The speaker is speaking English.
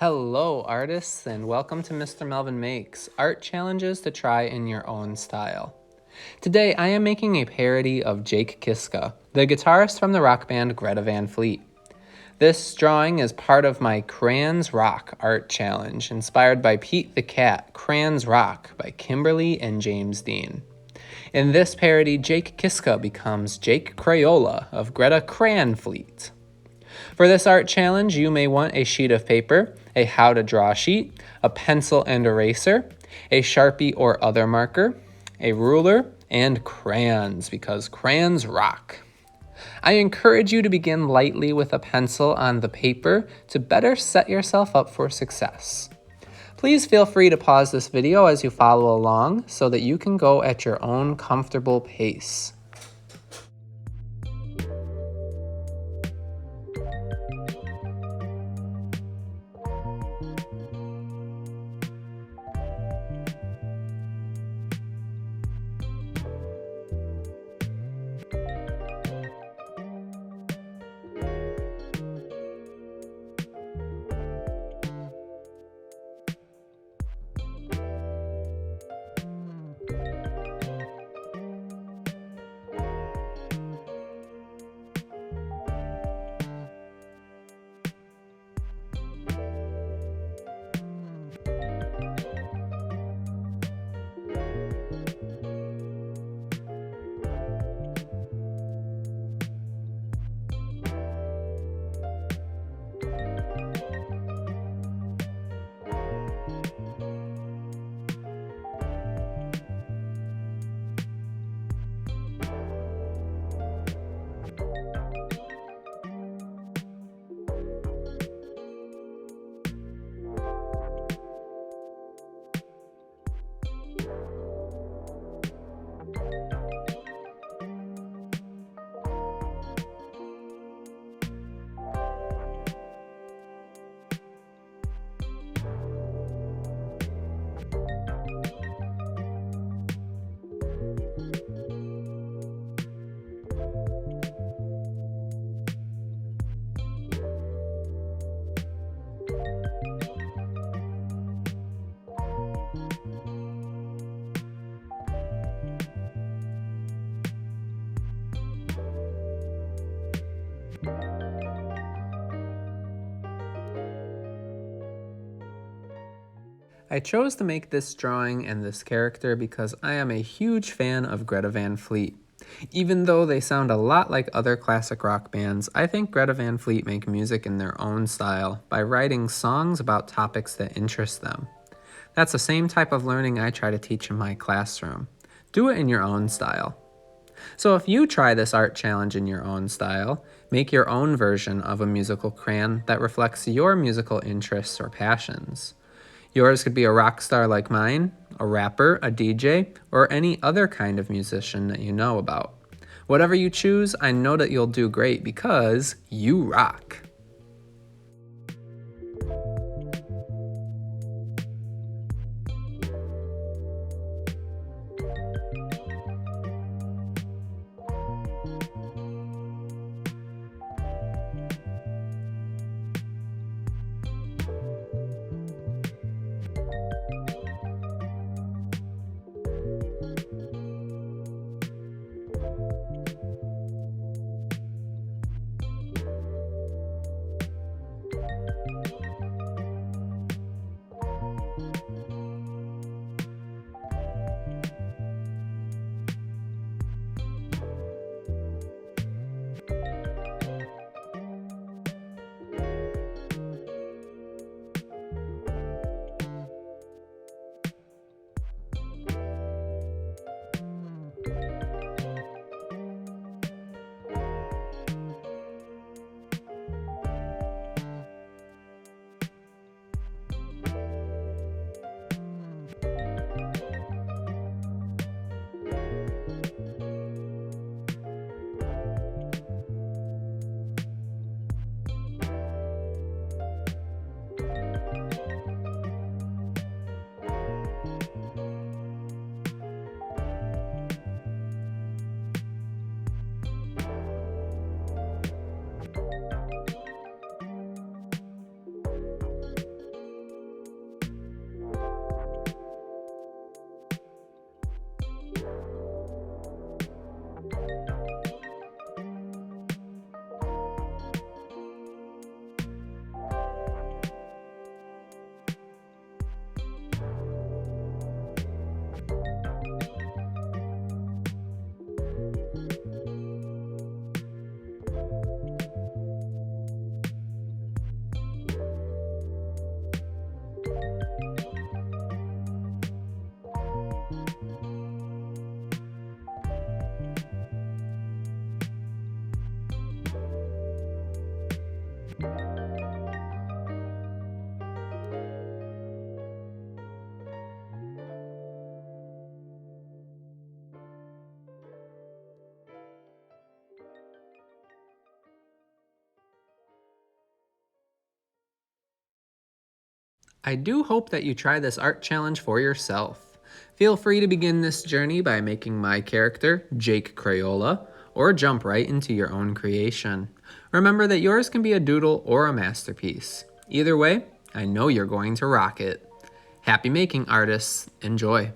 Hello artists and welcome to Mr. Melvin Makes, art challenges to try in your own style. Today I am making a parody of Jake Kiska, the guitarist from the rock band Greta Van Fleet. This drawing is part of my Crayons Rock Art challenge, inspired by Pete the Cat, Crayons Rock by Kimberly and James Dean. In this parody, Jake Kiska becomes Jake Crayola of Greta Crayon Fleet. For this art challenge, you may want a sheet of paper, a how to draw sheet, a pencil and eraser, a Sharpie or other marker, a ruler, and crayons, because crayons rock. I encourage you to begin lightly with a pencil on the paper to better set yourself up for success. Please feel free to pause this video as you follow along so that you can go at your own comfortable pace. I chose to make this drawing and this character because I am a huge fan of Greta Van Fleet. Even though they sound a lot like other classic rock bands, I think Greta Van Fleet make music in their own style by writing songs about topics that interest them. That's the same type of learning I try to teach in my classroom. Do it in your own style. So if you try this art challenge in your own style, make your own version of a musical crayon that reflects your musical interests or passions. Yours could be a rock star like mine, a rapper, a DJ, or any other kind of musician that you know about. Whatever you choose, I know that you'll do great because you rock. I do hope that you try this art challenge for yourself. Feel free to begin this journey by making my character, Jake Crayola, or jump right into your own creation. Remember that yours can be a doodle or a masterpiece. Either way, I know you're going to rock it. Happy making, artists. Enjoy.